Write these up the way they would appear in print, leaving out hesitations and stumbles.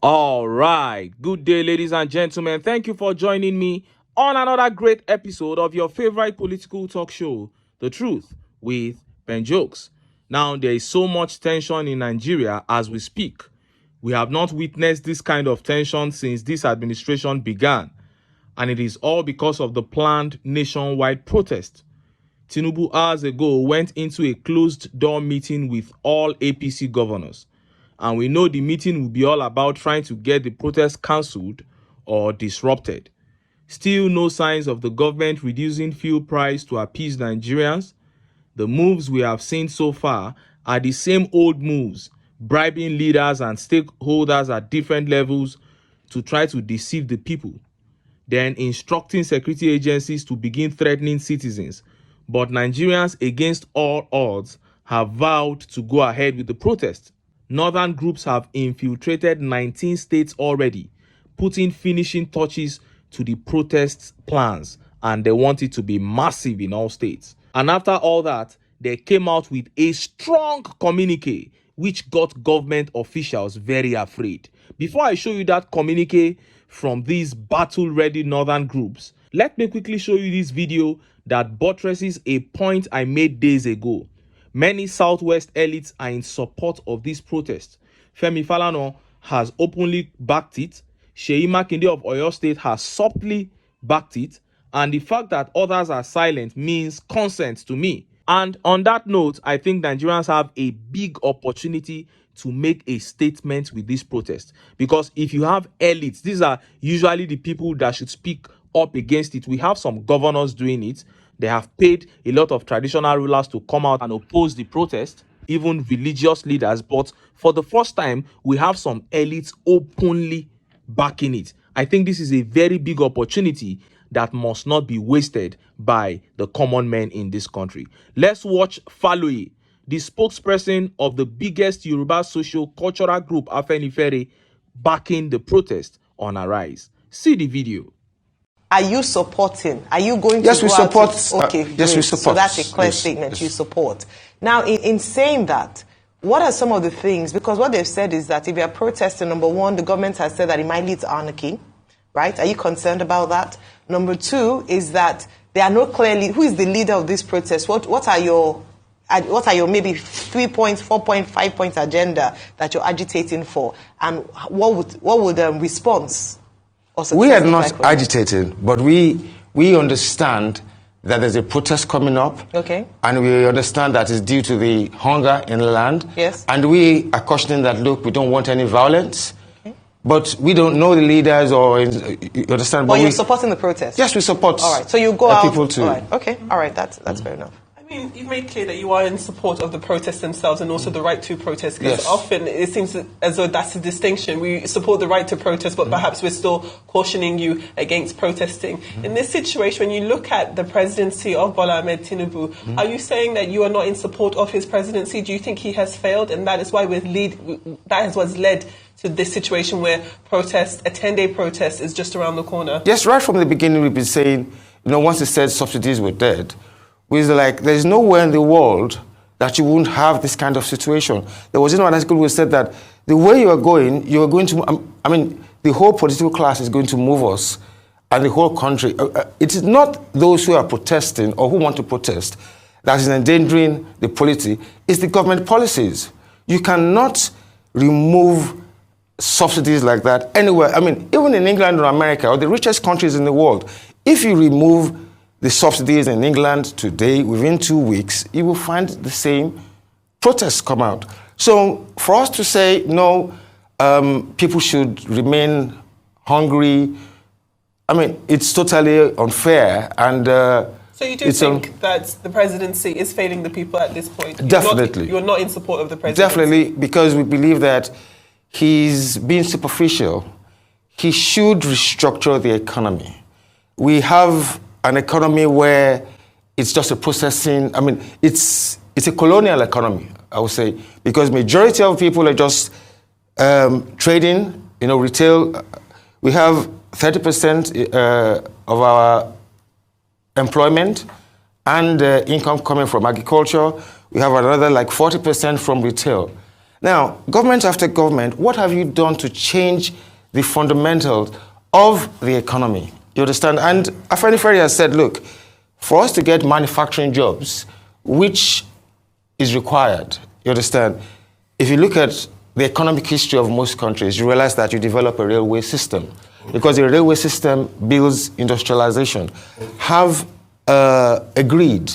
All right. Good day, ladies and gentlemen. Thank you for joining me on another great episode of your favorite political talk show, The Truth with Ben Jokes. Now, there is so much tension in Nigeria as we speak. We have not witnessed this kind of tension since this administration began, and it is all because of the planned nationwide protest. Tinubu hours ago went into a closed-door meeting with all APC governors. And we know the meeting will be all about trying to get the protest cancelled or disrupted. Still no signs of the government reducing fuel price to appease Nigerians. The moves we have seen so far are the same old moves, bribing leaders and stakeholders at different levels to try to deceive the people, then instructing security agencies to begin threatening citizens. But Nigerians, against all odds, have vowed to go ahead with the protest. Northern groups have infiltrated 19 states already, putting finishing touches to the protest plans, and they want it to be massive in all states. And after all that, they came out with a strong communique, which got government officials very afraid. Before I show you that communique from these battle-ready northern groups, let me quickly show you this video that buttresses a point I made days ago. Many Southwest elites are in support of this protest. Femi Falana has openly backed it. Seyi Makinde of Oyo State has subtly backed it. And the fact that others are silent means consent to me. And on that note, I think Nigerians have a big opportunity to make a statement with this protest. Because if you have elites, these are usually the people that should speak up against it. We have some governors doing it. They have paid a lot of traditional rulers to come out and oppose the protest, even religious leaders. But for the first time, we have some elites openly backing it. I think this is a very big opportunity that must not be wasted by the common men in this country. Let's watch Faloye, the spokesperson of the biggest Yoruba socio-cultural group, Afenifere, backing the protest on Arise. See the video. Are you supporting? Are you going to Yes, we support. Okay, yes, we support. So that's a clear statement. Yes. You support. Now, in saying that, what are some of the things? Because what they've said is that if you are protesting, number one, the government has said that it might lead to anarchy, right? Are you concerned about that? Number two is that there are no clearly who is the leader of this protest. What are your maybe 3 points, 4 point, 5 point agenda that you're agitating for, and what would response? We are not agitating, but we understand that there's a protest coming up. Okay. And we understand that it's due to the hunger in the land. Yes. And we are cautioning that, look, we don't want any violence. Okay. But we don't know the leaders or you understand. But you're supporting the protest? Yes, we support. All right. So you go out. People too. All right. Okay. All right. That's fair enough. I mean, you've made clear that you are in support of the protests themselves and also the right to protest. Because yes. Often it seems as though that's a distinction. We support the right to protest, but perhaps we're still cautioning you against protesting. In this situation, when you look at the presidency of Bola Ahmed Tinubu, are you saying that you are not in support of his presidency? Do you think he has failed, and that is why that is what's led to this situation where a 10-day protest is just around the corner? Yes, right from the beginning we've been saying, once it said subsidies were dead, we were like, there's nowhere in the world that you wouldn't have this kind of situation. There was one article who said that the way you are going to, the whole political class is going to move us and the whole country. It is not those who are protesting or who want to protest that is endangering the polity. It's the government policies. You cannot remove subsidies like that anywhere. Even in England or America or the richest countries in the world, if you remove the subsidies in England today, within 2 weeks, you will find the same protests come out. So for us to say, no, people should remain hungry, it's totally unfair. And so you do think that the presidency is failing the people at this point? Definitely. You're not in support of the presidency? Definitely, because we believe that he's being superficial. He should restructure the economy. We have an economy where it's just a processing, it's a colonial economy, I would say, because majority of people are just trading, retail. We have 30% of our employment and income coming from agriculture. We have another like 40% from retail. Now, government after government, what have you done to change the fundamentals of the economy? You understand? And Afeni Ferry has said, look, for us to get manufacturing jobs, which is required, you understand? If you look at the economic history of most countries, you realize that you develop a railway system because the railway system builds industrialization. Have agreed,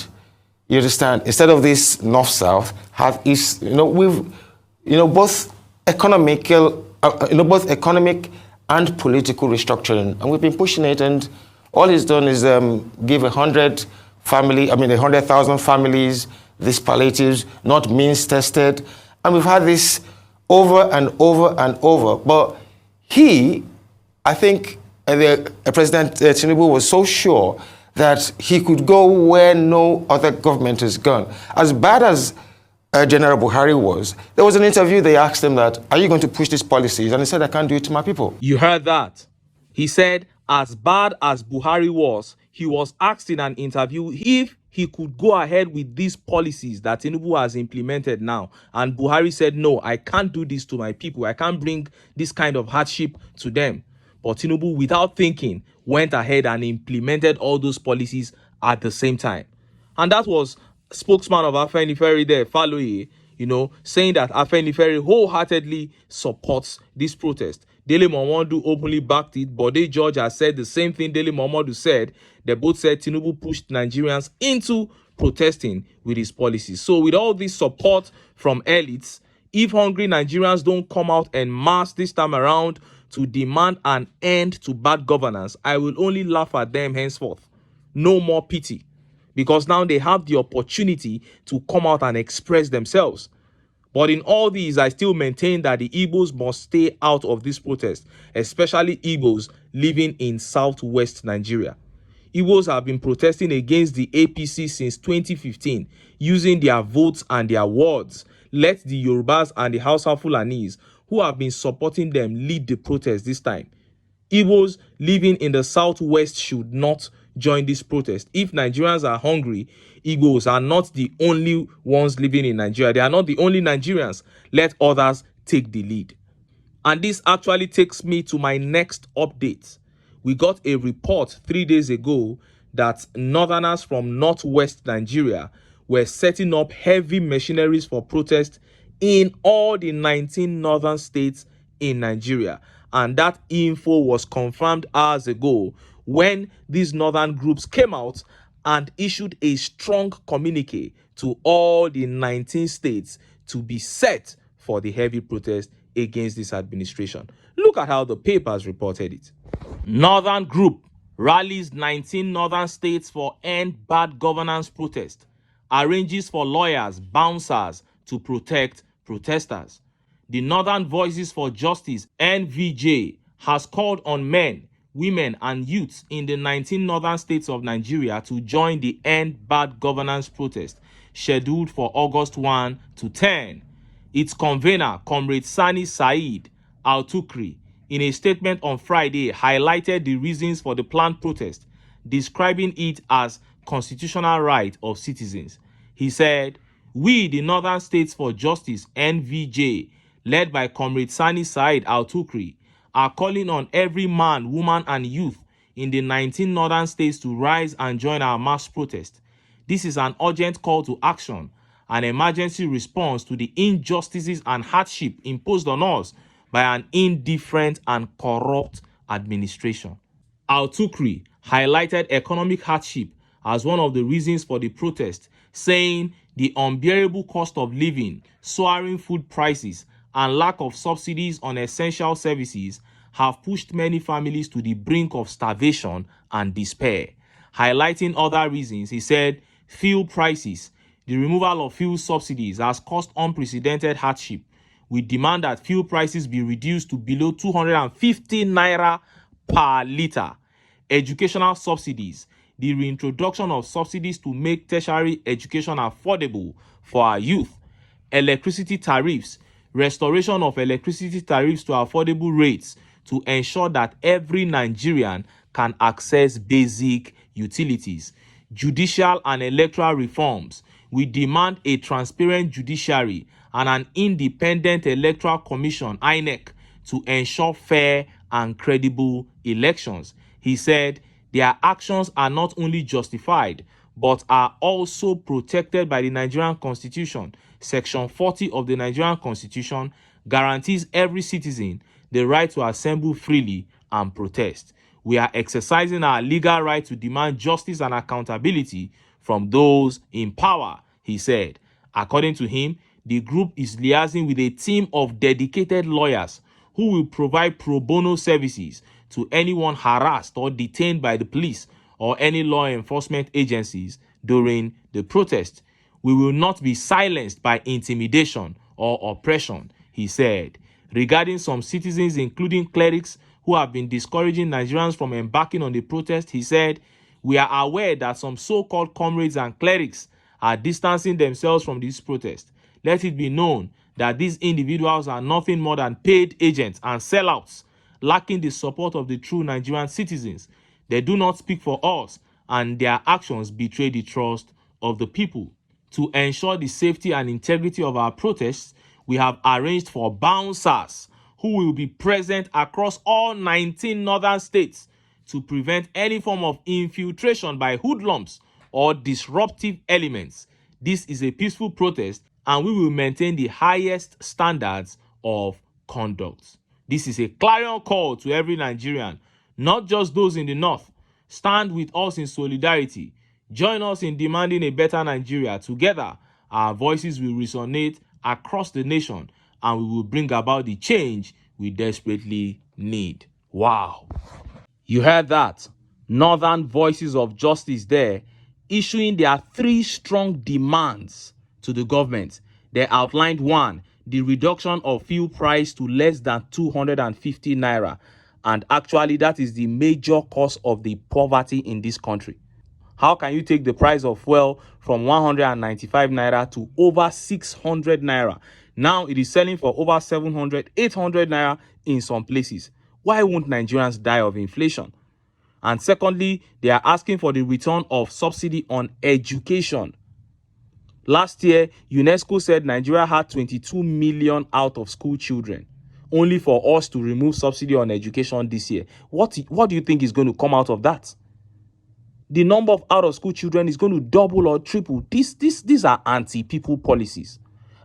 you understand, instead of this north-south, have east, both both economic and political restructuring, and we've been pushing it, and all it's done is give 100,000 families these palliatives, not means tested, and we've had this over and over and over. But I think President Tinubu was so sure that he could go where no other government has gone. As bad as General Buhari was, there was an interview, they asked him that, are you going to push these policies? And he said, I can't do it to my people. You heard that. He said, as bad as Buhari was, he was asked in an interview if he could go ahead with these policies that Tinubu has implemented now. And Buhari said, no, I can't do this to my people. I can't bring this kind of hardship to them. But Tinubu, without thinking, went ahead and implemented all those policies at the same time. And that was spokesman of Afeni Ferry there, Faloye, saying that Afeni Ferry wholeheartedly supports this protest. Dele Momodu openly backed it. Bode George has said the same thing Dele Momodu said. They both said Tinubu pushed Nigerians into protesting with his policies. So with all this support from elites, if hungry Nigerians don't come out en masse this time around to demand an end to bad governance, I will only laugh at them henceforth. No more pity. Because now they have the opportunity to come out and express themselves. But in all these, I still maintain that the Igbos must stay out of this protest, especially Igbos living in southwest Nigeria. Igbos have been protesting against the APC since 2015, using their votes and their words. Let the Yorubas and the Hausa Fulanis, who have been supporting them, lead the protest this time. Igbos living in the southwest should not join this protest. If Nigerians are hungry, Igbos are not the only ones living in Nigeria. They are not the only Nigerians. Let others take the lead. And this actually takes me to my next update. We got a report 3 days ago that northerners from northwest Nigeria were setting up heavy machineries for protest in all the 19 northern states in Nigeria. And that info was confirmed hours ago when these northern groups came out and issued a strong communique to all the 19 states to be set for the heavy protest against this administration. Look at how the papers reported it. Northern group rallies 19 northern states for end bad governance protest. Arranges for lawyers, bouncers to protect protesters. The Northern Voices for Justice, NVJ, has called on men, women, and youths in the 19 northern states of Nigeria to join the End Bad Governance protest, scheduled for August 1 to 10. Its convener, Comrade Sani Said Al-Tukri, in a statement on Friday, highlighted the reasons for the planned protest, describing it as constitutional right of citizens. He said, "We, the Northern States for Justice, NVJ, led by Comrade Sani Said Al-Tukri, are calling on every man, woman, and youth in the 19 northern states to rise and join our mass protest. This is an urgent call to action, an emergency response to the injustices and hardship imposed on us by an indifferent and corrupt administration." Al-Tukri highlighted economic hardship as one of the reasons for the protest, saying the unbearable cost of living, soaring food prices, and lack of subsidies on essential services have pushed many families to the brink of starvation and despair. Highlighting other reasons, he said, fuel prices. The removal of fuel subsidies has caused unprecedented hardship. We demand that fuel prices be reduced to below 250 naira per litre. Educational subsidies. The reintroduction of subsidies to make tertiary education affordable for our youth. Electricity tariffs. Restoration of electricity tariffs to affordable rates to ensure that every Nigerian can access basic utilities. Judicial and electoral reforms. We demand a transparent judiciary and an independent electoral commission, INEC, to ensure fair and credible elections. He said their actions are not only justified, but are also protected by the Nigerian Constitution. Section 40 of the Nigerian Constitution guarantees every citizen the right to assemble freely and protest. We are exercising our legal right to demand justice and accountability from those in power, he said. According to him, the group is liaising with a team of dedicated lawyers who will provide pro bono services to anyone harassed or detained by the police or any law enforcement agencies during the protest. We will not be silenced by intimidation or oppression, he said. Regarding some citizens, including clerics, who have been discouraging Nigerians from embarking on the protest, he said, we are aware that some so-called comrades and clerics are distancing themselves from this protest. Let it be known that these individuals are nothing more than paid agents and sellouts, lacking the support of the true Nigerian citizens. They do not speak for us, and their actions betray the trust of the people. To ensure the safety and integrity of our protests, we have arranged for bouncers who will be present across all 19 northern states to prevent any form of infiltration by hoodlums or disruptive elements. This is a peaceful protest, and we will maintain the highest standards of conduct. This is a clarion call to every Nigerian, not just those in the north. Stand with us in solidarity. Join us in demanding a better Nigeria. Together, our voices will resonate across the nation, and we will bring about the change we desperately need. Wow. You heard that? Northern Voices of Justice there, issuing their 3 strong demands to the government. They outlined 1, the reduction of fuel price to less than 250 naira. And actually, that is the major cause of the poverty in this country. How can you take the price of fuel from 195 naira to over 600 naira? Now it is selling for over 700, 800 naira in some places. Why won't Nigerians die of inflation? And secondly, they are asking for the return of subsidy on education. Last year, UNESCO said Nigeria had 22 million out of school children, only for us to remove subsidy on education this year. What do you think is going to come out of that? The number of out-of-school children is going to double or triple. These are anti-people policies.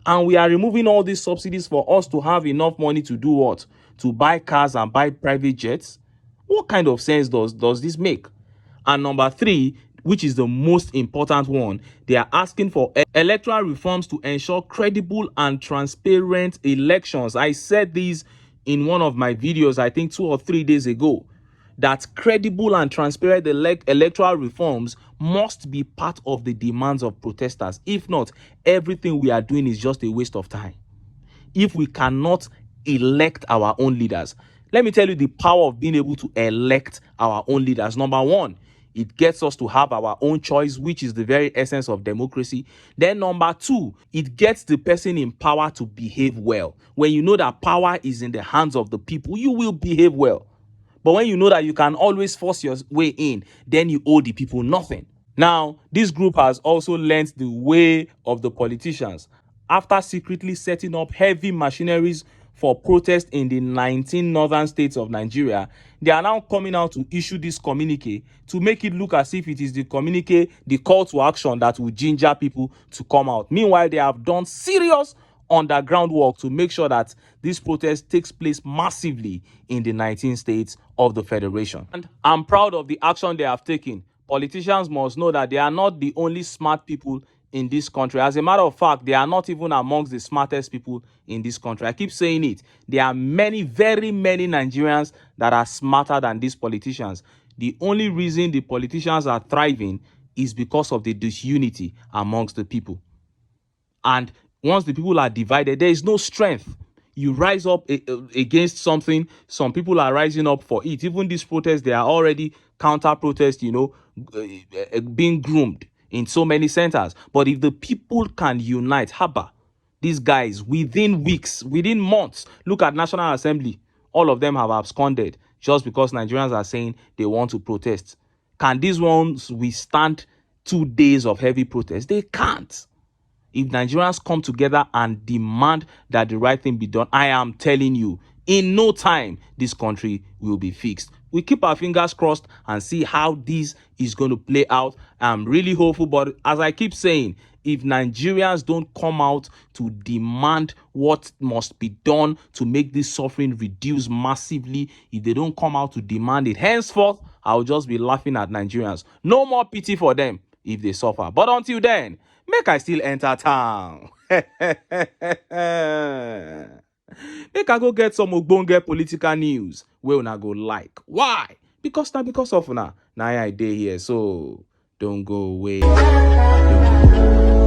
And we are removing all these subsidies for us to have enough money to do what? To buy cars and buy private jets? What kind of sense does this make? And number 3, which is the most important one, they are asking for electoral reforms to ensure credible and transparent elections. I said this in one of my videos, I think 2 or 3 days ago, that credible and transparent electoral reforms must be part of the demands of protesters. If not, everything we are doing is just a waste of time. If we cannot elect our own leaders, let me tell you the power of being able to elect our own leaders. Number 1, it gets us to have our own choice, which is the very essence of democracy. Then number 2, it gets the person in power to behave well. When you know that power is in the hands of the people, you will behave well. But when you know that you can always force your way in, then you owe the people nothing. Now, this group has also learnt the way of the politicians. After secretly setting up heavy machineries for protest in the 19 northern states of Nigeria, they are now coming out to issue this communique to make it look as if it is the communique, the call to action that will ginger people to come out. Meanwhile, they have done serious underground work to make sure that this protest takes place massively in the 19 states of the Federation. And I'm proud of the action they have taken. Politicians must know that they are not the only smart people in this country. As a matter of fact, they are not even amongst the smartest people in this country. I keep saying it. There are many, very many Nigerians that are smarter than these politicians. The only reason the politicians are thriving is because of the disunity amongst the people. And once the people are divided, there is no strength. You rise up against something, some people are rising up for it. Even these protests, they are already counter-protests, being groomed in so many centers. But if the people can unite, haba, these guys, within weeks, within months, look at National Assembly, all of them have absconded just because Nigerians are saying they want to protest. Can these ones withstand 2 days of heavy protest? They can't. If Nigerians come together and demand that the right thing be done, I am telling you, in no time, this country will be fixed. We keep our fingers crossed and see how this is going to play out. I'm really hopeful, but as I keep saying, if Nigerians don't come out to demand what must be done to make this suffering reduce massively, if they don't come out to demand it, henceforth, I'll just be laughing at Nigerians. No more pity for them if they suffer. But until then, make I still enter town. Make I go get some ogbonge political news wey una go like. Why? Because of una. Now I dey here, so don't go away. Don't go.